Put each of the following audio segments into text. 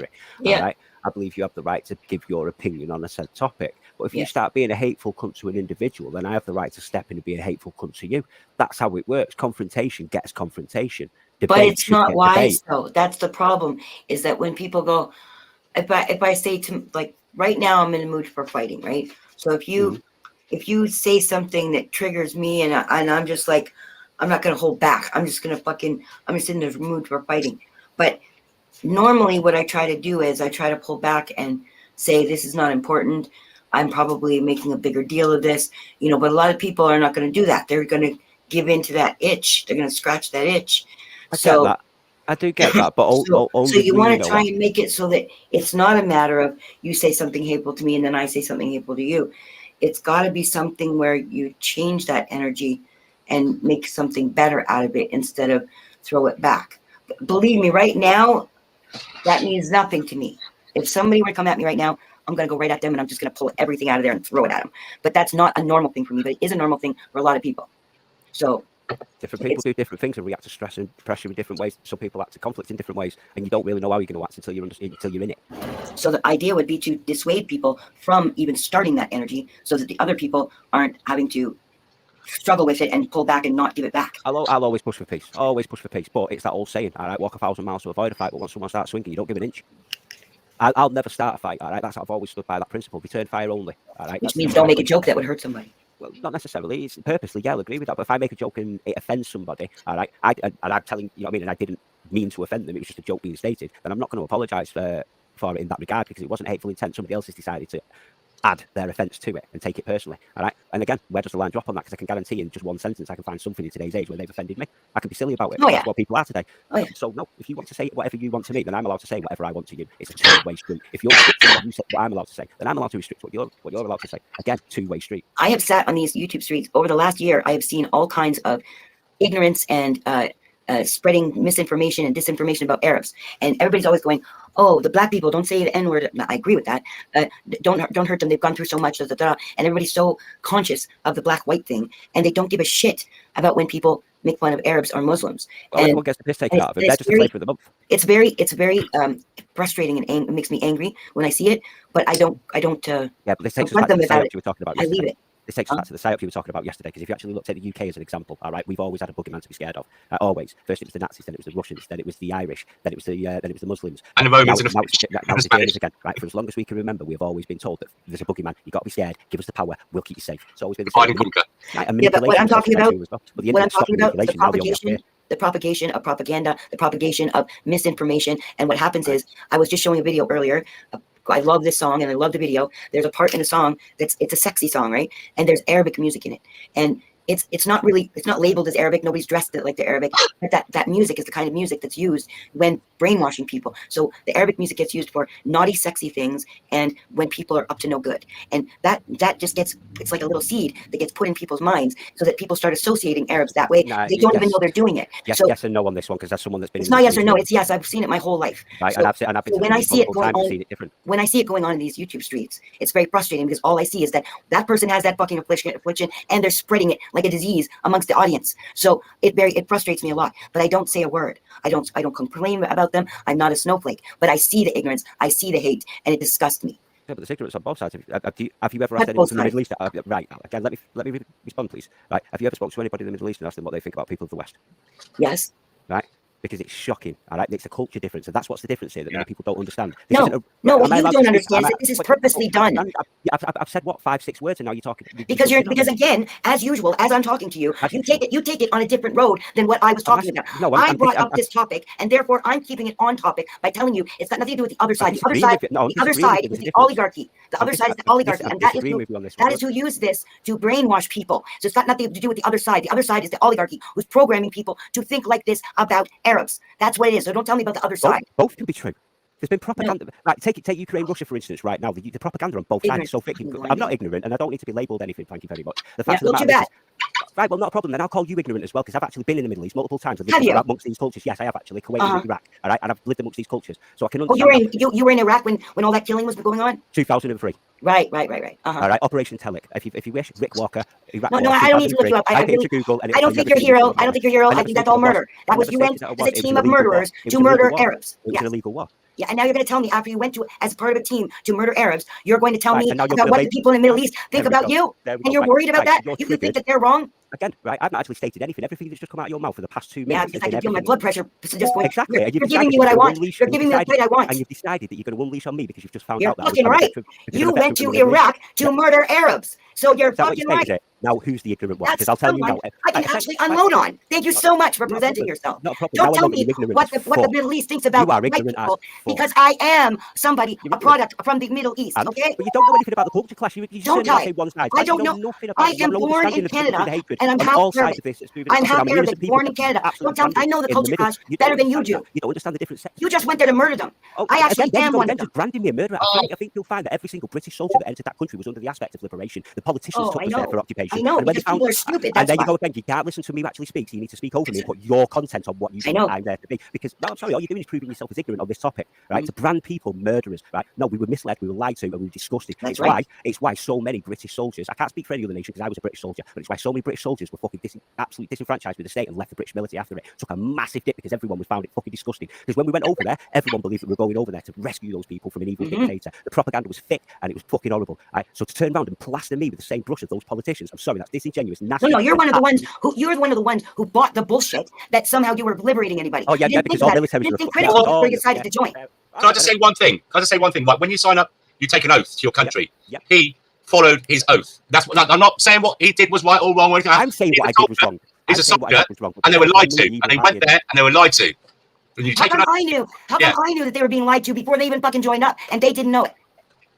country. Yeah. All right. I believe you have the right to give your opinion on a said topic. But if you start being a hateful cunt to an individual, then I have the right to step in and be a hateful cunt to you. That's how it works. Confrontation gets confrontation. But it's not wise, though. That's the problem, is that when people go, if I say to, like, right now I'm in a mood for fighting, right? So if you say something that triggers me and I'm just like, I'm not going to hold back. I'm just in the mood for fighting. But normally what I try to do is I try to pull back and say, this is not important. I'm probably making a bigger deal of this, you know, but a lot of people are not going to do that. They're going to give in to that itch. They're going to scratch that itch. I get that. I do get that, but so you want to try and make it so that it's not a matter of you say something hateful to me and then I say something hateful to you. It's got to be something where you change that energy and make something better out of it instead of throw it back. Believe me, right now, that means nothing to me. If somebody were to come at me right now, I'm going to go right at them and I'm just going to pull everything out of there and throw it at them. But that's not a normal thing for me, but it is a normal thing for a lot of people. So different people do different things and react to stress and pressure in different ways. Some people act to conflict in different ways, and you don't really know how you're going to act until you're in it. So the idea would be to dissuade people from even starting that energy so that the other people aren't having to struggle with it and pull back and not give it back. I'll always push for peace. Always push for peace. But it's that old saying, all right, walk 1,000 miles to avoid a fight, but once someone starts swinging, you don't give an inch. I'll never start a fight, all right? I've always stood by that principle. Return fire only, all right? Which means don't make a joke that would hurt somebody. Well, not necessarily. It's purposely, yeah, I'll agree with that. But if I make a joke and it offends somebody, all right, and I'm telling, you know what I mean, and I didn't mean to offend them, it was just a joke being stated, then I'm not going to apologise for it in that regard, because it wasn't hateful intent. Somebody else has decided to add their offence to it and take it personally, all right? And again, where does the line drop on that? Because I can guarantee in just one sentence I can find something in today's age where they've offended me. I can be silly about it. Oh, yeah. That's what people are today. Oh, yeah. So no, if you want to say whatever you want to me, then I'm allowed to say whatever I want to you. It's a two-way street. If you're restricting what you say, what I'm allowed to say, then I'm allowed to restrict what you're allowed to say. Again, two-way street. I have sat on these YouTube streets over the last year. I have seen all kinds of ignorance and spreading misinformation and disinformation about Arabs, and everybody's always going, "Oh, the black people, don't say the N-word." I agree with that. Don't hurt them. They've gone through so much. And everybody's so conscious of the black-white thing, and they don't give a shit about when people make fun of Arabs or Muslims. Well, everyone gets the piss taken out of it. They're just a flavor of the month. It's very frustrating and it makes me angry when I see it. But I don't. Yeah, but this takes us back to the psyop you were talking about. I leave it. This takes us back to the psyop you were talking about yesterday, because if you actually looked at the UK as an example, all right, we've always had a boogeyman to be scared of. Always. First it was the Nazis, then it was the Russians, then it was the Irish, then it was the Muslims. And the Romans now it's the Germans again. Right, for as long as we can remember, we've always been told that there's a boogeyman. You've got to be scared. Give us the power. We'll keep you safe. It's always been the same. Divide and conquer. Right, yeah, but what I'm talking about, the propagation of propaganda, the propagation of misinformation, and what happens is, I was just showing a video earlier. I love this song and I love the video. There's a part in the song it's a sexy song, right? And there's Arabic music in it. And it's not labeled as Arabic. Nobody's dressed it like the Arabic. But that music is the kind of music that's used when brainwashing people. So the Arabic music gets used for naughty, sexy things, and when people are up to no good. And that just gets, it's like a little seed that gets put in people's minds, so that people start associating Arabs that way. They don't even know they're doing it. Yes, so, yes and no on this one, because that's someone that's been. It's not yes or no. It's yes. I've seen it my whole life. Right, so, and I've been when I see it going on, different. When I see it going on in these YouTube streets, it's very frustrating, because all I see is that person has that fucking affliction, and they're spreading it like a disease amongst the audience. So it frustrates me a lot. But I don't say a word. I don't complain about them. I'm not a snowflake. But I see the ignorance. I see the hate, and it disgusts me. Yeah, but there's ignorance on both sides. Have you ever asked anyone from the Middle East? Right, again, let me respond, please. Right, have you ever spoken to anybody in the Middle East and asked them what they think about people of the West? Yes. Right. Because it's shocking, all right? It's a culture difference, and that's what's the difference here that many people don't understand. No, what you don't understand is that this is purposely done. I've said, what, 5-6 words, and now you're talking. Because again, as usual, as I'm talking to you, you take it on a different road than what I was talking about. No, I brought up this topic, and therefore I'm keeping it on topic by telling you it's got nothing to do with the other side. The other side is the oligarchy. The other side is the oligarchy, and that is who use this to brainwash people. So it's got nothing to do with the other side. The other side is the oligarchy who's programming people to think like this about Arabs. That's what it is. So don't tell me about the other side. Both can be true. There's been propaganda. Right, take Ukraine, Russia, for instance, right now. The propaganda on both sides is so thick. I'm not ignorant, and I don't need to be labelled anything, thank you very much. The fact of the matter is, right, well, not a problem. Then I'll call you ignorant as well, because I've actually been in the Middle East multiple times. Have you? Amongst these cultures. Yes, I have actually. Kuwait and Iraq, all right? And I've lived amongst these cultures. So I can understand. Oh, you were in Iraq when all that killing was going on? 2003. Right. All right, Operation Telic. If you wish, Rick Walker. Iraq no, I don't need to look you up. I don't think you're a hero. I don't think you're a hero. I think that's all murder. That was UN as a team of murderers to murder Arabs. It was an illegal war. Yeah, and now you're going to tell me after you went to, as part of a team, to murder Arabs, you're going to tell me so now about what the people in the Middle East think about you? And you're worried about that? You can think that they're wrong? Again, right, I've not actually stated anything. Everything that's just come out of your mouth for the past 2 minutes. Yeah, because I can feel my blood pressure just going. Exactly. You're giving me what I want. You're giving me the fight I want. And you've decided that you're going to unleash on me because you've just found you're out that fucking right. You went to Iraq to murder Arabs. So you're fucking right. Now, who's the ignorant one? Because I'll tell you now. I can actually unload on. Thank you so much for presenting yourself. Don't tell me what the Middle East thinks about white people, because I am somebody, a product from the Middle East, okay? But you don't know anything about the culture clash. You don't say one side. I don't know. I am born in Canada, and I'm half Arabic. I'm half Arabic, born in Canada. Don't tell me. I know the culture clash better than you do. You don't understand the difference. You just went there to murder them. I actually am one of them. Just branding me a murderer. I think you'll find that every single British soldier that entered that country was under the aspect of liberation. The politicians took us there for occupation. I know, because people are stupid. And then you go again, you can't listen to me who actually speak, so you need to speak over me and put your content on what you think I'm there to be. Because, no, I'm sorry, all you're doing is proving yourself as ignorant on this topic, right? To brand people murderers, right? No, we were misled, we were lied to, and we were disgusted. It's why so many British soldiers, I can't speak for any other nation because I was a British soldier, but it's why so many British soldiers were fucking absolutely disenfranchised with the state and left the British military after it. Took a massive dip because everyone found it fucking disgusting. Because when we went over there, everyone believed that we were going over there to rescue those people from an evil dictator. The propaganda was thick and it was fucking horrible. Right? So to turn around and plaster me with the same brush as those politicians, I'm sorry, that's disingenuous. Nasty. No, you're one of the ones who bought the bullshit that somehow you were liberating anybody. Oh yeah, because all military were critical before you decided to join. Can I just say one thing? Like when you sign up, you take an oath to your country. He followed his oath. That's what I'm not saying what he did was right or wrong or anything. I'm saying what I did was wrong. He's a soldier, and they were lied to, and they went there and they were lied to. And you How come I knew that they were being lied to before they even fucking joined up, and they didn't know it?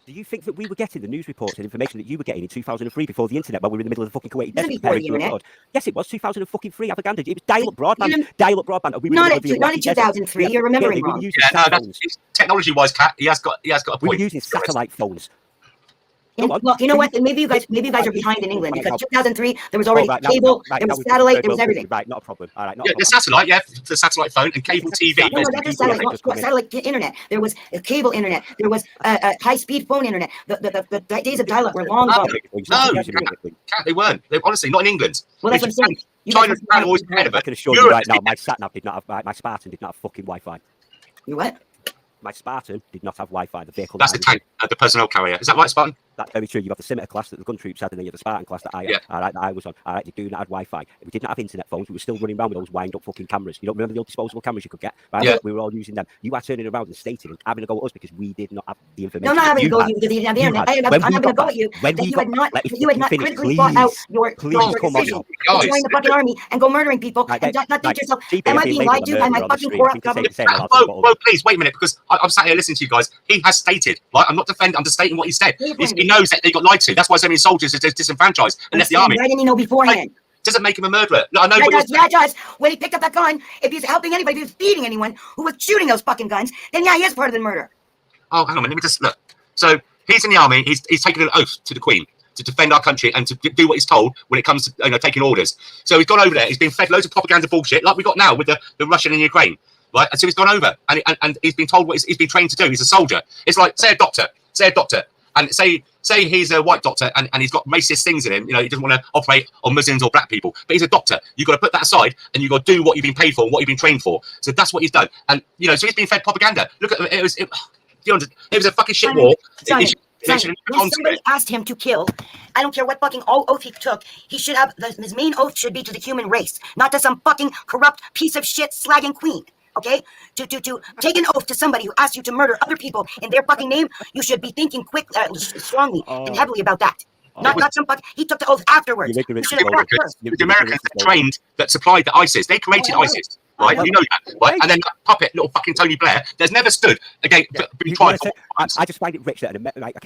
Do you think that we were getting the news reports and information that you were getting in 2003 before the internet, while we were in the middle of the fucking Kuwaiti desert? Before the internet. Yes, it was 2003. Propaganda. It was dial-up broadband. Dial-up broadband. We not in 2003. You're remembering wrong. Yeah, no, that's technology-wise, Kat. He has got a point. We were using satellite phones. Well, you know what? Maybe you guys are behind in England because 2003 there was already cable, there was satellite, there was everything. Right, not a problem. All right, the satellite, the satellite phone and cable TV. No, that's satellite internet. There was cable internet. There was high-speed phone internet. The days of dial-up were long gone. No, they weren't. Honestly, not in England. Well, that's what I'm saying. China's always ahead of it. I can assure you right now, my sat-nav did not have, my Spartan did not have fucking Wi-Fi. You what? My Spartan did not have Wi-Fi. The vehicle. That's the tank, the personnel carrier. Is that right, Spartan? That's very true. You have the scimitar class that the gun troops had, and then you have the Spartan class that I had. All right, that I was on. All right, they do not have Wi-Fi. We did not have internet phones. We were still running around with those wind-up fucking cameras. You don't remember the old disposable cameras you could get? Right? Yeah. We were all using them. You are turning around and stating and having a go at us because we did not have the information. No, not having a go at you because you didn't have the internet. I'm having a go at you that you had not critically thought out your decision to join the fucking army and go murdering people and not think yourself, am I being lied to by my fucking corrupt government? Whoa, please, wait a minute, because I'm sat here listening to you guys. He has stated, right? I'm not defending, I'm just stating what he said. He knows that they got lied to. That's why so many soldiers are disenfranchised and left the army. Why didn't he know beforehand? Doesn't make him a murderer. No, I know. Yeah, it does. When he picked up that gun, if he's helping anybody, if he's feeding anyone who was shooting those fucking guns, then yeah, he is part of the murder. Oh, hang on a minute. Let me just look. So he's in the army. He's taken an oath to the Queen to defend our country and to do what he's told when it comes to taking orders. So he's gone over there. He's been fed loads of propaganda bullshit, like we got now with the Russian and Ukraine, right? And so he's gone over and he's been told what he's been trained to do. He's a soldier. It's like say a doctor, and say he's a white doctor and he's got racist things in him. You know, he doesn't want to operate on Muslims or black people, but he's a doctor. You've got to put that aside and you've got to do what you've been paid for and what you've been trained for. So that's what he's done. And you know, so he's been fed propaganda. Look at it was a fucking shit war. When somebody asked him to kill, I don't care what fucking oath he took, he should have, his main oath should be to the human race, not to some fucking corrupt piece of shit slagging queen. Okay, to take an oath to somebody who asked you to murder other people in their fucking name, you should be thinking strongly and heavily about that. Not some fucking. He took the oath afterwards. The Americans trained that supplied the ISIS. They created ISIS, right? You know that, right? And then that puppet, little fucking Tony Blair, there's never stood against being tried. I just find it rich that a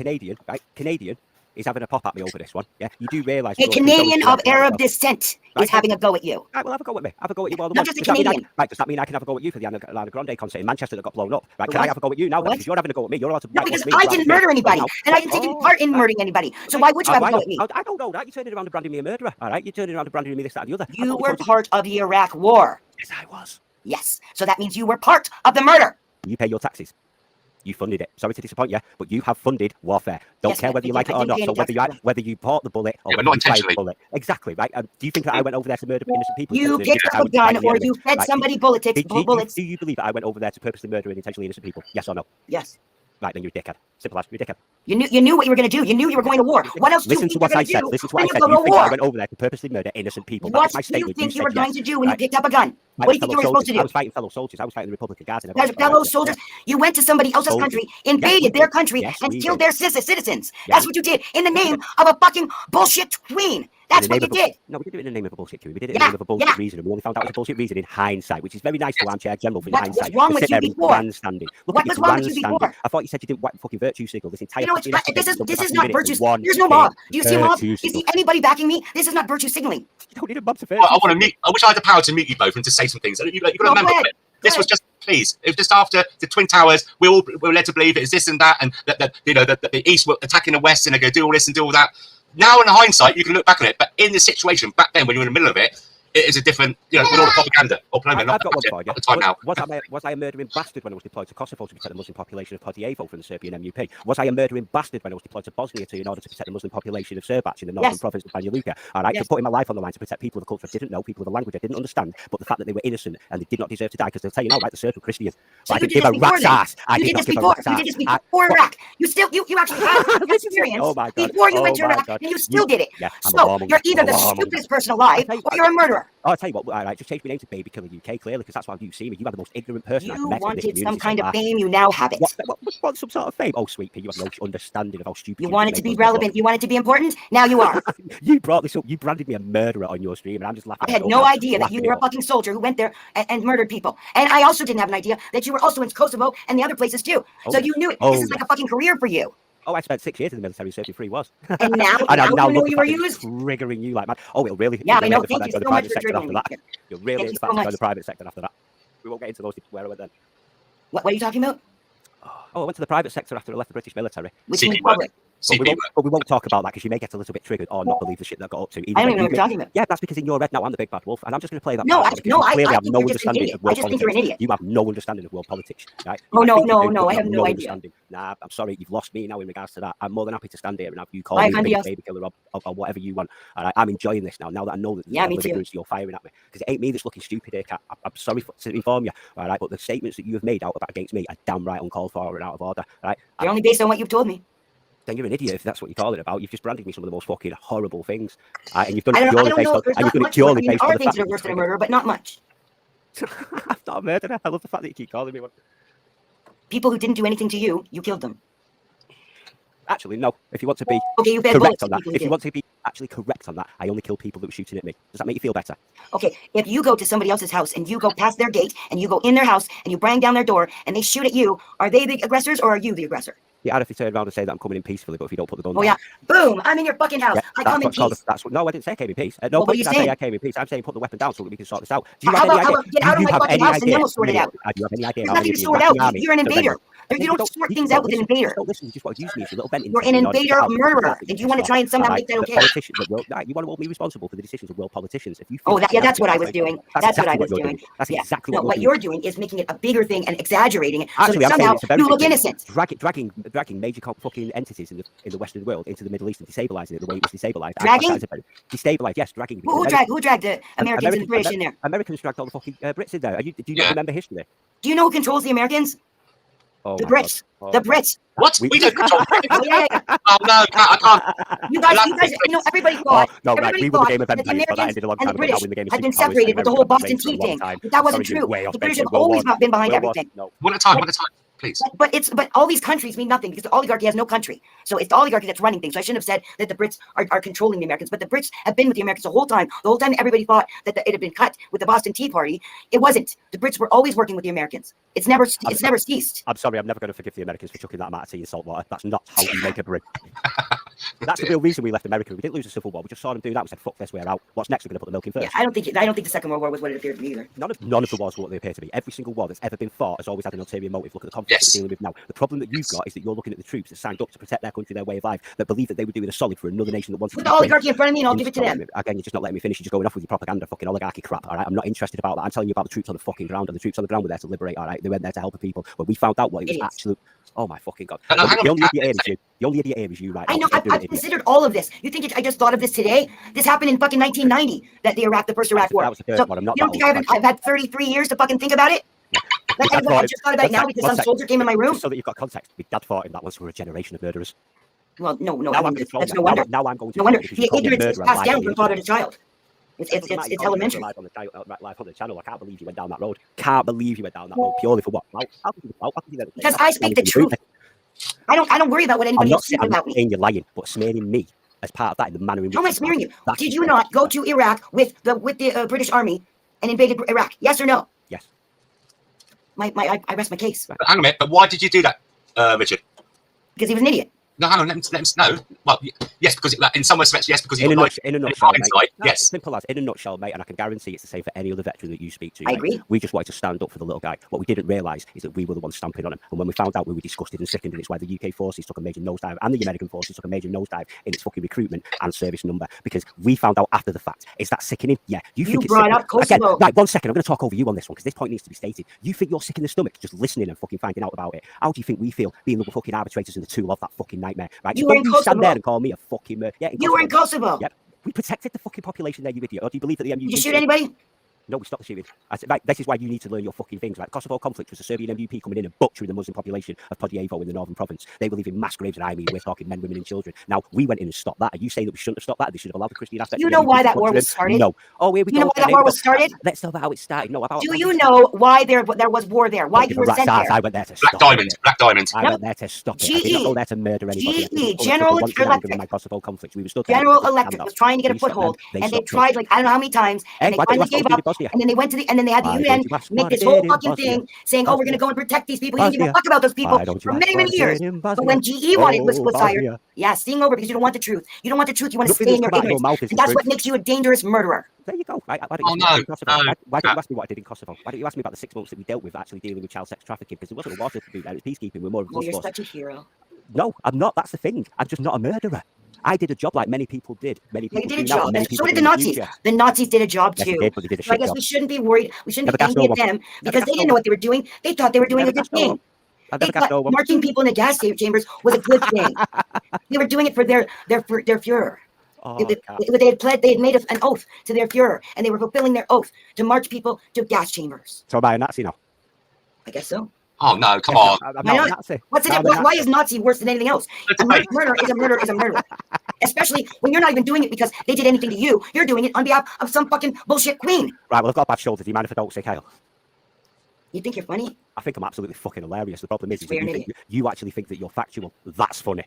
Canadian is having a pop at me over this one. Yeah, you do realise a Canadian of Arab descent is having a go at you. Right, well, have a go at me. Have a go at you. Not just a Canadian. Does that mean I can have a go at you for the Ariana Grande concert in Manchester that got blown up? Right, can I have a go at you now? Because you're having a go at me. You're allowed to. No, because I didn't murder anybody, and I didn't take part in murdering anybody. So why would you have a go at me? I don't know that. You're turning around and branding me a murderer. All right, you're turning around and branding me this, that, and the other. You were part of the Iraq War. Yes, I was. Yes, so that means you were part of the murder. You pay your taxes. You funded it. Sorry to disappoint you, but you have funded warfare. Don't Yes, care ma'am, whether you I like did. it I or didn't not. pay So any taxes. whether you bought the bullet or Yeah, but whether not you fired the intentionally. bullet. Exactly, right? Do you think that I went over there to murder innocent people? You intentionally picked I up a was gun fighting the or enemy? you fed Right? somebody bullets. Do you believe that I went over there to purposely murder intentionally innocent people? Yes or no? Yes. Right, then you're a dickhead. Simple as, you're a dickhead. You knew what you were going to do. You knew you were going to war. What else do you Listen think to you're what I going to said. do Listen to when what I you said. go You to think I war? went over there to purposely murder innocent people? What That is my do you statement. think you said were going yes. to do when you Right? picked up a gun? I What do was you think you were fellow supposed to soldiers. I do? was fighting fellow soldiers. I was fighting the Republican Guards. And There's everything. fellow Right? soldiers. You went to somebody else's Soldiers. country, Yes, we invaded their did. country, Yes, and we killed did. their citizens. Yeah. That's what you did in the name of a fucking bullshit queen. That's In the what name you of did. No, we did it in the name of a bullshit queen. We did it in Yeah, the name of a bullshit yeah. reason. And we only found out it was a bullshit reason in hindsight, which is very nice to armchair general for in What's hindsight. wrong To with sit you there and before? grandstanding. Look What at was you wrong with you grandstanding. before? I thought you said you didn't fucking virtue signal this entire You know, it's fucking not, investigation. this is You not did it virtue. for one There's no mob. big Do you see a mob? virtue Do you see signal. anybody backing me? This is not virtue signaling. You don't need a mob to Well, I virtue want to signal. mute. I wish I had the power to mute you both and to say some things. You've got to No, remember, go ahead. this was just, please, it was just after the Twin Towers. We were led to believe it is this and that, and that the East were attacking the West and they're going to do all this and do all that. Now, in hindsight, you can look back on it, but in the situation back then, when you were in the middle of it, it is a different, with all the propaganda. Or I've got one for you. At the time now. Was I a murdering bastard when I was deployed to Kosovo to protect the Muslim population of Podjevo from the Serbian MUP? Was I a murdering bastard when I was deployed to Bosnia in order to protect the Muslim population of Serbac in the northern province of Banja Luka? All right, Yes. for putting my life on the line to protect people of a culture I didn't know, people of a language I didn't understand, but the fact that they were innocent and they did not deserve to die, because they'll tell you now, right, the Serb were Christian. So I you didn't did give this a before rat's then. ass. You did this before. You did this before Iraq. You actually had experience Oh my God. before you went Oh to my Iraq, God. and you still did it. Yeah, I'm a So warmonger. you're either I'm a the warmonger. stupidest person alive I'll tell you- or you're a murderer. I'll tell you what, all right, just change my name to Baby Killer UK, clearly, because that's why you see me. You are the most ignorant person I've You met in this wanted community some so kind of far. fame. You now have it. What some sort of fame? Oh, sweet pea, you have no understanding of how stupid You you wanted make to be us look. relevant. You wanted to be important. Now you are. You brought this up. You branded me a murderer on your stream, and I'm just laughing. I had no idea that you were a fucking soldier who went there and murdered people. And I also didn't have an idea that you were also in Kosovo and the other places too. Oh, So yes. you knew it. Oh, This is like a fucking career for you. Oh, I spent 6 years in the military searching free was. And now, I now now you know love the you were fact that it's used. triggering you like mad. Oh, it'll really. Yeah, you'll I know. hate the fact Thank that you I so joined much the for private sector triggering after me. that. You'll really Thank hate you the so fact that I joined much. the private sector after that. We won't get into those where I went then. What are you talking about? Oh, I went to the private sector after I left the British military. Which CP means public. But we won't talk about that because you may get a little bit triggered or not believe the shit that got up to. I don't even know what you're talking about. Yeah, that's because in your head now I'm the big bad wolf, and I'm just going to play that. No, part because you clearly have think no you're just an understanding idiot. of world I just think you're an politics. idiot. You have no understanding of world politics, right? Oh, I no, think you no, do, no, but I you have no idea. understanding. Nah, I'm sorry, you've lost me now in regards to that. I'm more than happy to stand here and have you call Bye, me the Andy. baby killer or whatever you want. All right, I'm enjoying this now that I know that Yeah, me the too. you're firing at me, because it ain't me that's looking stupid here, Kat. I'm sorry to inform you, all right, but the statements that you have made out against me are damn right uncalled for and out of order, right? They're only based on what you've told me. Then you're an idiot if that's what you're calling about. You've just branded me some of the most fucking horrible things, and you've done I it don't purely know. based on. There's And not you've done it much. I purely mean, there based on are the things fact that are worse than a murder, but not much. I'm not a murderer. I love the fact that you keep calling me one. People who didn't do anything to you, you killed them. Actually, no. If you want to be Okay, you fed correct bullets on to that, people who if you did. want to be actually correct on that, I only kill people that were shooting at me. Does that make you feel better? Okay, if you go to somebody else's house and you go past their gate and you go in their house and you bang down their door and they shoot at you, are they the aggressors or are you the aggressor? Yeah, I'd have to turn around and say that I'm coming in peacefully, but if you don't put the gun Oh down. yeah, boom! I'm in your fucking house. Yeah, I that's come in what's called. peace. No, I didn't say I came in peace. No, Well, what point are you did I say saying? I came in peace. I'm saying put the weapon down so that we can sort this out. Do you How have any about idea? get out of my have fucking any house and idea? then we'll sort it out? Do you have any idea? There's how nothing many to of you sort in out. the army You're an that went invader. over- You don't sort things out with an invader. Don't listen. You just want to use me as your little Benton. You're an invader, a murderer, and you want to try and somehow make that okay. Politicians, you want to hold me responsible for the decisions of world politicians. If you Oh, think that's what I was doing. That's what I was you're doing. That's Yeah. exactly No, what what you're doing is making it a bigger thing and exaggerating it so Actually, that I'm saying somehow it's a very you look big thing. innocent. Dragging major fucking entities in the Western world into the Middle East and destabilizing it the way it was destabilized. Dragging? Destabilized, yes, dragging. Who dragged the Americans and the British in there? Americans dragged all the fucking Brits in there. Do you Yeah. not remember history? Do you know who controls the Americans? Oh, The my God. Brits. Oh, The my God. Brits. What? We don't control. Oh, yeah. Oh no, I can't. You guys, everybody thought. No, right, everybody we won the thought game of that the empires, but that Americans ended a long and time the ago. Now British we're in the game of had been superpowers, and separated with the whole America Boston has reigned for a Tea long thing. time. But that wasn't Sorry, you're true. way off The British base. have World always War- been behind World War- everything. No. One at a time, please. But all these countries mean nothing because the oligarchy has no country. So it's the oligarchy that's running things. So I shouldn't have said that the Brits are controlling the Americans, but the Brits have been with the Americans the whole time. The whole time everybody thought that it had been cut with the Boston Tea Party. It wasn't. The Brits were always working with the Americans. It's never ceased. I'm sorry, I'm never going to forgive the Americans for chucking that amount of tea in salt water. That's not how you make a brew. That's the real reason we left America. We didn't lose the Civil War. We just saw them do that. We said, fuck this, we're out. What's next? We're going to put the milk in first. Yeah, I don't think the Second World War was what it appeared to me either. None of the wars were what they appear to be. Every single war that's ever been fought has always had an ulterior motive. Look at the Yes. we're dealing with now. The problem that you've got is that you're looking at the troops that signed up to protect their country, their way of life, that believe that they were doing a solid for another nation that wanted Put to the oligarchy in front of me and I'll give it to them. Again, you're just not letting me finish. You're just going off with your propaganda, fucking oligarchy crap. All right, I'm not interested about that. I'm telling you about the troops on the fucking ground, and the troops on the ground were there to liberate. All right, they weren't there to help the people. When we found out what it was absolute. Oh my fucking god! The only idiot here is you. The only idiot here is you, right? I know. I've considered all of this. You think I just thought of this today? This happened in fucking 1990. That the first Iraq war. That was the first one. I'm not. You don't think I've had 33 years to fucking think about it? Like, I just thought about it now because some soldier came in my room. Just so that you've got context, my dad fought in that one, so we're a generation of murderers. Well, no, that's no wonder. Now I'm going to. No wonder. The ignorance is passed down from father to child. It's elementary. Live on the channel. I can't believe you went down that road. Can't believe you went down that road purely for what? Because I speak the truth. I don't worry about what anybody else says about me. I'm not saying you're lying, but smearing me as part of that in the manner in which. How am I smearing you? Did you not go to Iraq with the British Army and invaded Iraq? Yes or no? Yes. I rest my case. But hang on a minute. But why did you do that, Richard? Because he was an idiot. No, hang on. Let him know. Well, yes, because in some respects, yes, because in a nutshell, mate. Yes. Simple as in a nutshell, mate. And I can guarantee it's the same for any other veteran that you speak to. I agree. We just wanted to stand up for the little guy. What we didn't realise is that we were the ones stamping on him. And when we found out, we were disgusted and sickened. And it's why the UK forces took a major nosedive, and the American forces took a major nosedive in its fucking recruitment and service number, because we found out after the fact. Is that sickening? Yeah. You think it's brought up Kosovo. Again, right, 1 second. I'm going to talk over you on this one because this point needs to be stated. You think you're sick in the stomach just listening and fucking finding out about it? How do you think we feel being the fucking arbitrators and the tool of that fucking nightmare? Right? You stand there and call me a fucking yeah. You were in Kosovo. Yep. We protected the fucking population there, you idiot. Or do you believe that the MUP... Did you shoot anybody? No, we stopped the shooting. Right, this is why you need to learn your fucking things. Right, the Kosovo conflict was the Serbian MUP coming in and butchering the Muslim population of Podjevo in the northern province. They believe in mass graves, and I mean, we're talking men, women, and children. Now, we went in and stopped that. Are you saying that we shouldn't have stopped that? They should have allowed the Christian aspect. You know why that war was started? No. Oh, here we go. You know why that war was started? Let's know how it started. No, about. Do you know why there was war there? Why you were sent there? I went there to stop Black Diamonds. Black Diamonds. I went there to stop it. I did not go there to murder anybody. GE, General Electric. My Kosovo conflict. We were stood General Electric was trying to get a foothold, and they tried like I don't know how many times, and they finally gave up. And then they went to and then they had the UN make this whole fucking thing saying, "Oh, we're going to go and protect these people." You didn't give a fuck about those people for many, many years. But when GE was hired, yeah, staying over because you don't want the truth. You don't want the truth. You want to stay in your ignorance, and that's what makes you a dangerous murderer. There you go. Why don't you ask me what I did in Kosovo? Why don't you ask me about the 6 months that we dealt with actually dealing with child sex trafficking? Because there wasn't a war to do there. It was peacekeeping. We're more of a you're such a hero. No, I'm not. That's the thing. I'm just not a murderer. I did a job like many people did. Many people did a job. So did the Nazis. The Nazis did a job too. Yes, but they did a so I guess we shouldn't be worried. We shouldn't be angry at them because they didn't know what they were doing. They thought they were doing a good thing. They thought marching people in the gas chambers was a good thing. They were doing it for their Führer. Oh, they had made an oath to their Führer, and they were fulfilling their oath to march people to gas chambers. So am I a Nazi now? I guess so. Oh no! Come on. What's the difference? Why is Nazi worse than anything else? A murder is a murder is a murder. Especially when you're not even doing it because they did anything to you. You're doing it on behalf of some fucking bullshit queen. Right. Well, I've got bad shoulders. Do you mind if I don't say Kyle? You think you're funny? I think I'm absolutely fucking hilarious. The problem is that you actually think that you're factual. That's funny.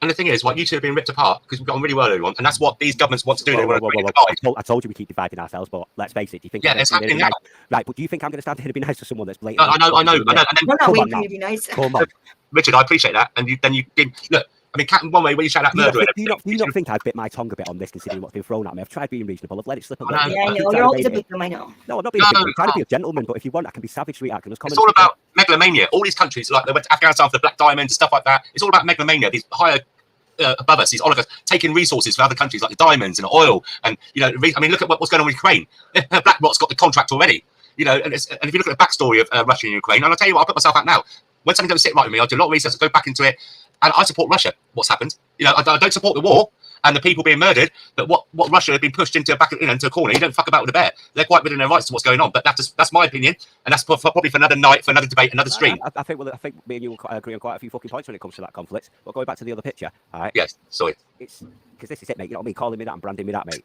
And the thing is, what you two have been ripped apart because we've gotten really well everyone, and that's what these governments want to do. I told you we keep dividing ourselves, but let's face it. Do you think? Yeah, it's happening now. Right, but do you think I'm going to stand here and be nice to someone that's blatant? I know. And then, we're not waiting for you to be nice. Come on, Richard, I appreciate that. And then you look. I mean, Captain One Way, when you shout out murder. Do you not think I've bit my tongue a bit on this, considering what's been thrown at me? I've tried being reasonable. I've let it slip a little. Yeah, I know. You're always a victim. I know. No, I'm not being a victim. I'm trying to be a gentleman, but if you want, I can be savage, sweetheart. It's all about megalomania. All these countries, like they went to Afghanistan for the Black Diamonds and stuff like that. It's all about megalomania. These higher above us, these oligarchs taking resources for other countries like the diamonds and oil, and I mean, look at what's going on with Ukraine. BlackRock's got the contract already. And if you look at the backstory of Russia and Ukraine, and I'll tell you what, I'll put myself out now. When something doesn't sit right with me, I'll do a lot of research, go back into it, and I support Russia. What's happened? I don't support the war and the people being murdered, but what Russia have been pushed into into a corner. You don't fuck about with a bear. They're quite within their rights to what's going on. But that's my opinion, and that's probably for another night, for another debate, another stream. I think me and you will agree on quite a few fucking points when it comes to that conflict. But going back to the other picture, all right? Yes, sorry. It's because this is it, mate. You know what I mean? Calling me that and branding me that, mate.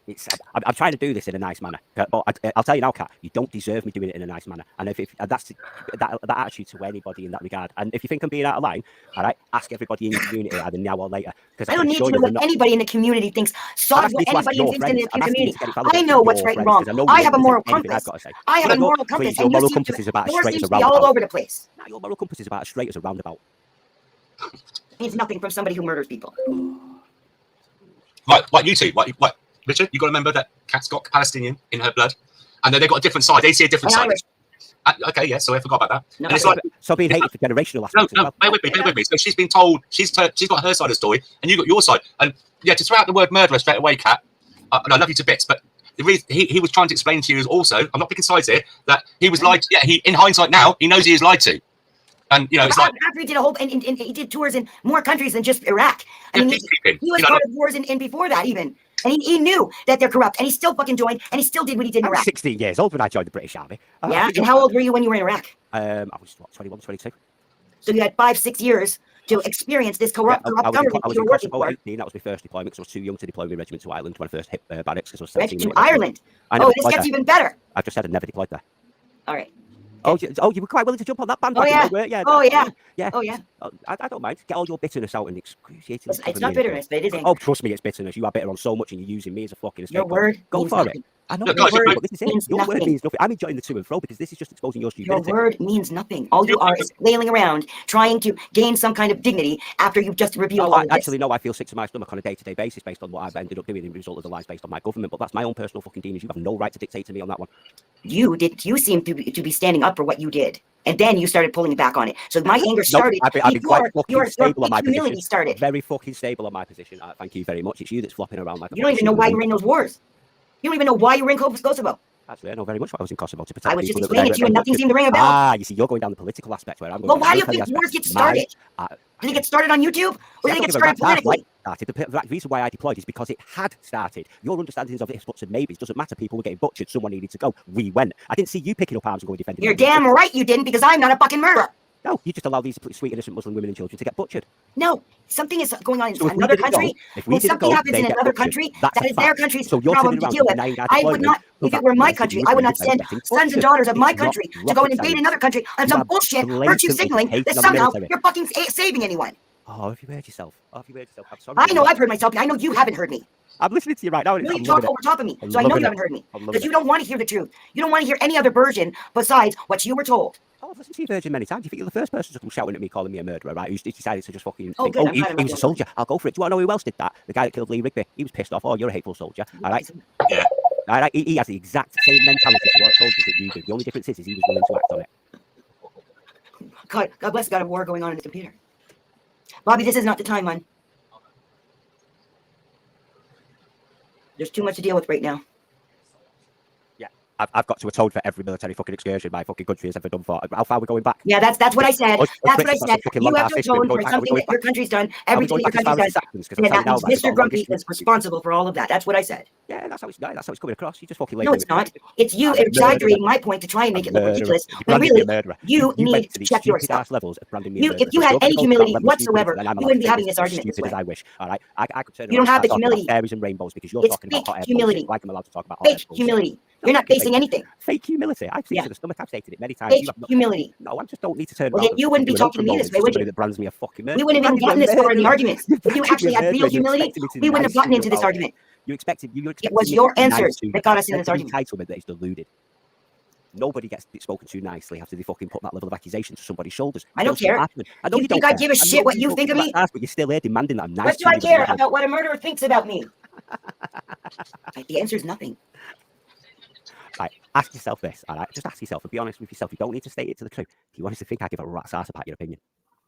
I'm trying to do this in a nice manner. But I'll tell you now, Kat, you don't deserve me doing it in a nice manner. And if that's that attitude to anybody in that regard. And if you think I'm being out of line, all right, ask everybody in your community either now or later. I don't need to know what anybody in the community thinks. Solve what anybody thinks in the community. I know what's right and wrong. I have a moral compass. I have a moral compass, and yours seems to be all over the place. Your moral compass is about as straight as a roundabout. Means nothing from somebody who murders people. Right, you two. Richard, you got to remember that Kat's got Palestinian in her blood, and then they've got a different side. They see a different side. Okay, yeah, so I forgot about that. No, And it's like, So being hated for generational no, aspects. no, bear with me. So she's been told, she's got her side of the story, and you got your side. And yeah, to throw out the word murderer straight away, Kat, and I love you to bits, but the reason he was trying to explain to you is also, I'm not picking sides here, that he was lied to. Yeah, he, in hindsight now, he knows he is lied to. And, you know, it's like... After he did a whole, and he did tours in more countries than just Iraq. I mean, he was part of wars in before that even. And he knew that they're corrupt, and he still fucking joined, and he still did what he did in I was Iraq. 16 years old when I joined the British Army. Yeah, and how old were you when you were in Iraq? I was, what, 21, 22? So you had 5-6 years to experience this corrupt government that you were working for. 18, that was my first deployment, because I was too young to deploy my regiment to Ireland when I first hit barracks, because I was Went 17. to Ireland? Oh, this gets even better. I just said I never deployed there. All right. Oh, you were quite willing to jump on that bandwagon. Yeah. Yeah. Oh, yeah. I don't mind. Get all your bitterness out and excruciating. It's not bitterness, but it is anger. Oh, trust me, it's bitterness. You are bitter on so much, and you're using me as a fucking escape. Your word Go means for nothing. it. I know Your word word this is it. Your word means nothing. I'm enjoying the to and fro because this is just exposing your stupidity. Your word means nothing. All you are is flailing around, trying to gain some kind of dignity after you've just revealed all of this. Actually, no, I feel sick to my stomach on a day-to-day basis based on what I've ended up doing in the result of the lies based on my government. But that's my own personal fucking demons. You have no right to dictate to me on that one. You seem to be standing up for what you did. And then you started pulling back on it. So my anger started before your humility started. Very fucking stable on my position. Thank you very much. It's you that's flopping around like... You don't even know why you're in those wars. You don't even know why you were in Kosovo. Actually, I know very much why I was in Kosovo to protect. I was just explaining it to you, and nothing seemed to ring a bell. Ah, you see, you're going down the political aspect where I'm going. Well, why do you think wars get started? Did they get started on YouTube, or did they get started politically? The reason why I deployed is because it had started. Your understandings of ifs, buts, and maybes doesn't matter. People were getting butchered. Someone needed to go. We went. I didn't see you picking up arms and going defending. You're damn right you didn't, because I'm not a fucking murderer. No, you just allow these sweet innocent Muslim women and children to get butchered. No, something is going on in another country. When something happens in another country, that is their country's problem to deal with. I would not, if it were my country, I would not send sons and daughters of my country to go and invade another country on some bullshit virtue signaling that somehow you're fucking saving anyone. Oh, have you heard yourself? I'm sorry. I know I've heard myself, and I know you haven't heard me. I'm listening to you right now. You talk over top of me, so I know you haven't heard me. Because you don't want to hear the truth. You don't want to hear any other version besides what you were told. Oh, I've listened to you virgin many times. You think you're the first person to come shouting at me, calling me a murderer, right? Who's decided to just fucking think, good, he was a soldier. I'll go for it. Do you want to know who else did that? The guy that killed Lee. He was pissed off. Oh, you're a hateful soldier. All right? Yeah. All right? He has the exact same mentality towards soldiers that you do. The only difference is he was willing to act on it. God bless God, a war going on in the computer. Bobby, this is not the time, man. There's too much to deal with right now. I've got to atone for every military fucking excursion my fucking country has ever done for. How far are we going back? Yeah, that's what I said. That's what I said. You have to atone for something that your country's done. Everything that your country's done. And that means Mr. Grumpy is responsible for all of that. That's what I said. Yeah, that's how it's coming across. You just fucking no, it's not. It's you exaggerating my point to try and make it look ridiculous. When really, you need to check your stuff. If you had any humility whatsoever, you wouldn't be having this argument this way. I wish. All right, I could turn. You don't have the humility. Fairies and rainbows because you're talking about hot air humility. like I'm allowed to talk about fake humility. You're not facing anything. Fake humility. I've seen it in the stomach. I've stated it many times. Fake humility. No, I just don't need to turn. Well, then you wouldn't be talking to me this way, would you? That brands me a fucking murderer. We wouldn't have even gotten this far in the argument. If you actually had real humility, we wouldn't have gotten into this argument. It was your answers that got us in this argument. Entitlement that is deluded. Nobody gets spoken to nicely after they fucking put that level of accusation to somebody's shoulders. I don't care. You think I give a shit what you think of me? But you're still here demanding that I'm nice. What do I care about what a murderer thinks about me? The answer is nothing. Right, ask yourself this, all right? Just ask yourself and be honest with yourself. You don't need to state it to the crew. Do you want us to think I give a rat's ass about your opinion?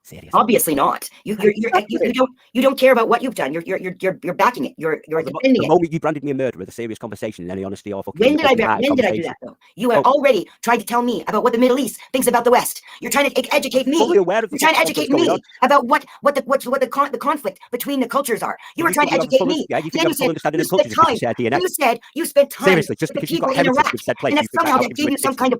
Seriously. Obviously not. You don't care about what you've done. You're backing it. You're defending it. The moment you branded me a murderer with a serious conversation in any honesty or fucking... When did I do that though? You have already tried to tell me about what the Middle East thinks about the West. You're trying to educate me. Fully aware of You're trying to educate me about what the conflict between the cultures are. You were trying to educate me. Yeah, you think I'm full understanding of cultures because you share DNA. You said you spent time seriously, just because you've got heritage with said place, and somehow that gave you some kind of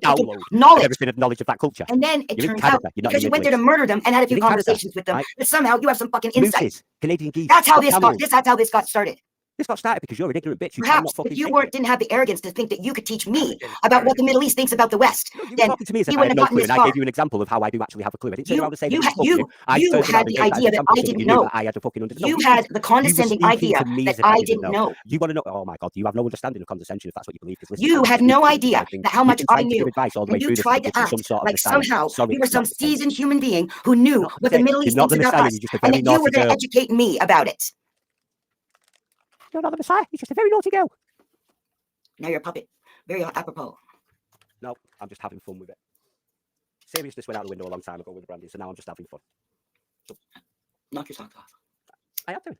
knowledge. Everything of knowledge of that culture. And then it turns out because you went there to murder them and had a few conversations with them. But somehow you have some fucking insight. Canadian geese. That's how this got started. This got started because you're an ignorant bitch. Perhaps if you didn't have the arrogance to think that you could teach me about what the Middle East thinks about the West, then talking to me as if I had no clue, and I gave you an example of how I do actually have a clue. I didn't turn around and say you had the idea that I didn't know. I had to fucking understand. You had the condescending idea that I didn't know. You want to know? Oh my God, you have no understanding of condescension if that's what you believe. You had no idea that how much I knew, and you tried to act like somehow you were some seasoned human being who knew what the Middle East thinks about us, and that you were going to educate me about it. You're not the Messiah. You're just a very naughty girl. Now you're a puppet. Very apropos. No, I'm just having fun with it. seriousness went out the window a long time ago with the branding, so now I'm just having fun. So, knock your socks off. I am doing.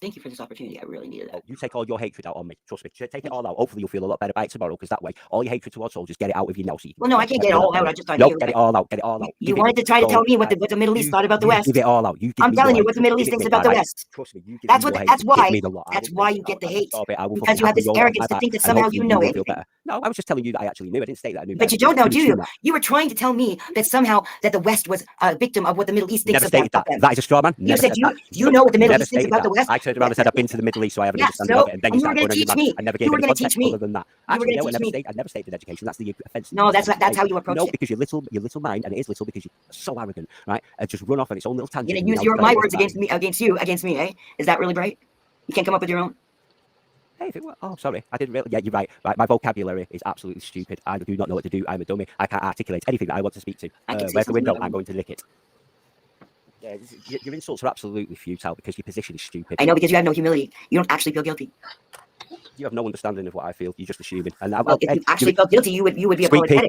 Thank you for this opportunity. I really needed that. Oh, you take all your hatred out on me. Trust me. Take it all out. Hopefully you'll feel a lot better about it tomorrow, because that way, all your hatred towards soldiers, get it out of you now. So Well, no, I can't get it all out. I just on no, you. get it all out. Get it all out. You wanted to try to tell me what the Middle East thought about the West. Give it all out. I'm telling you what the Middle East thinks about the West. Trust me. That's why you get the hate. Because you have this arrogance to think that somehow you know it. No, I was just telling you that I actually knew. I didn't state that I knew. But you don't know, do you? You were trying to tell me that somehow that the West was a victim of what the Middle East thinks about them. That is a straw man. You said you know what the Middle East thinks about the West. I turned around and said I've been to the Middle East, so I have an understanding of it. And then you started going on your I never gave any context other than that. Actually, no, I never stated education. That's the offensive. No, that's how you approach it. No, because your little mind, and it is little because you're so arrogant, right? Just run off on its own little tangent. You use my words against me, eh? Is that really bright? You can't come up with your own. Hey, oh, sorry, I didn't really. Yeah, you're right. Right, my vocabulary is absolutely stupid. I do not know what to do. I'm a dummy. I can't articulate anything that I want to speak to. Where's the window? I'm going to lick it. Yeah, your insults are absolutely futile because your position is stupid. I know, because you have no humility. You don't actually feel guilty. You have no understanding of what I feel. You're just assuming. And well, if you actually felt guilty, you would be apologetic.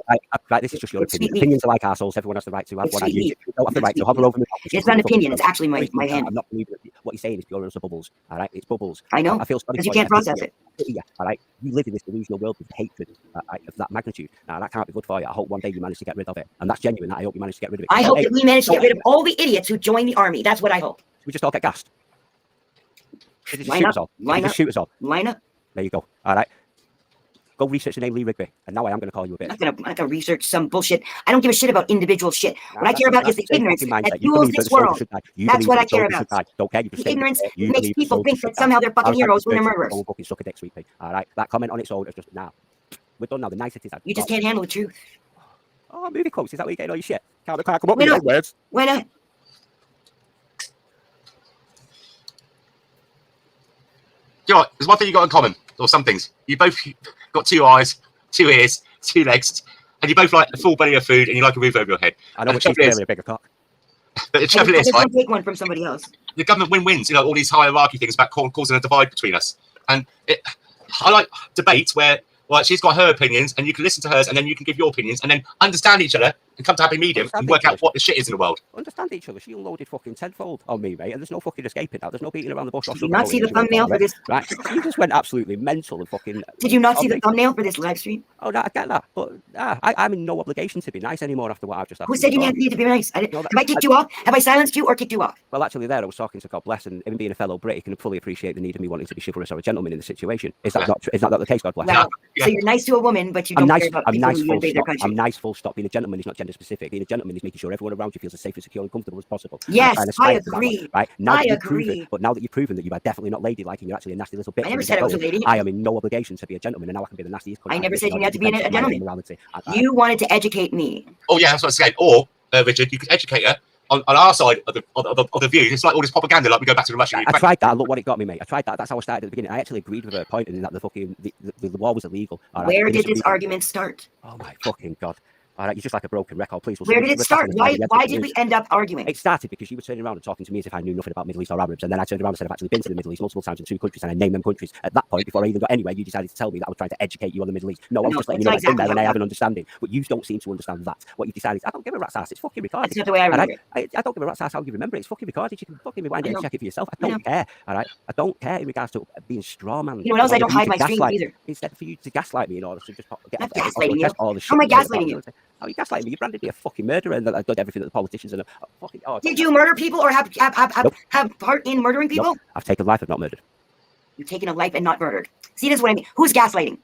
Right, this is just your opinion. Opinions are like assholes. Everyone has the right to have one. You don't have the right to hover over me. It's not an opinion. It's actually my hand. I'm not believing what you're saying is pure bubbles. All right, it's bubbles. I know. I feel sorry because you can't process it. Yeah, all right. You live in this delusional world with hatred of that magnitude. Now that can't be good for you. I hope one day you manage to get rid of it, and that's genuine. I hope you manage to get rid of it. I hope that we manage to get rid of all the idiots who join the army. That's what I hope. We just all get gassed. Line up. Shoot us all. Line up. There you go. All right. Go research the name @𝘔𝘔𝘴𝘴, and now I am going to call you a bitch. I'm not gonna research some bullshit. I don't give a shit about individual shit. What I care about is the ignorance that fuels this world. That's what I care about. Don't care. The ignorance makes people think that somehow they're fucking heroes when they're murderers. Suck a dick, sweet pea. All right. That comment on its own is just we're done now. The niceties. You just can't handle the truth. Oh, movie quotes. Is that where you're getting all your shit? Can't come up with your words. Why not? You know what? There's one thing you got in common, or some things. You both got 2 eyes, 2 ears, 2 legs, and you both like a full belly of food, and you like a roof over your head. I know, but she's clearly a bigger cock. But the trouble is, right, take one from somebody else. The government wins. You know, all these hierarchy things about causing a divide between us. And I like debates where, well, she's got her opinions, and you can listen to hers, and then you can give your opinions, and then understand each other and come to happy medium and work out what the shit is in the world. Understand each other. She unloaded fucking tenfold on me, mate, and there's no fucking escaping that. There's no beating around the bush. Did you not see the thumbnail for this? Right, you just went absolutely mental and fucking. Did you not see the thumbnail for this live stream? Oh, no, I get that, but I'm in no obligation to be nice anymore after what I've just. Who said you need to be nice? Have I kicked you off? Have I silenced you or kicked you off? Well, actually, I was talking to God bless, and even being a fellow Brit, he can fully appreciate the need of me wanting to be chivalrous or a gentleman in the situation. Is that not the case? God bless. Well, so you're nice to a woman, but you don't care about people who invade their country. I'm nice, full stop. Being a gentleman is not gender specific. Being a gentleman is making sure everyone around you feels as safe and secure and comfortable as possible. Yes, I agree. Right now, I agree. But now that you've proven that you are definitely not ladylike and you're actually a nasty little bitch, I never said I was a lady. I am in no obligation to be a gentleman, and now I can be the nastiest. I never said you had to be a gentleman. You wanted to educate me. Oh yeah, that's what I said. Or Richard, you could educate her on our side of the view. It's like all this propaganda, like we go back to the Russian. I tried that. Look what it got me, mate. I tried that. That's how I started at the beginning. I actually agreed with her point in that the war was illegal. Where did this argument start? Oh my fucking God. All right, you're just like a broken record. Please. Where did it start? Why did we end up arguing? It started because you were turning around and talking to me as if I knew nothing about Middle East or Arabs, and then I turned around and said I've actually been to the Middle East multiple times in 2 countries, and I named them countries. At that point, before I even got anywhere, you decided to tell me that I was trying to educate you on the Middle East. No, I was just letting you know I've been there and I have an understanding. But you don't seem to understand that. What you decided is, I don't give a rat's ass. It's fucking recorded. That's not the way I remember it. I don't give a rat's ass how you remember it. It's fucking recorded. You can fucking rewind it and check it for yourself. I don't care. All right, I don't care in regards to being straw man. You know what else? I don't hide my streams either. Instead for you to gaslight me in order to just get gaslighting you. All the shit. How am I gaslighting you? Oh, you gaslighting me. You branded me a fucking murderer, and that I've done everything that the politicians and fucking. Oh, did you murder people or have part in murdering people? Nope. I've taken life, I've not murdered. You've taken a life and not murdered. See, this is what I mean. Who's gaslighting?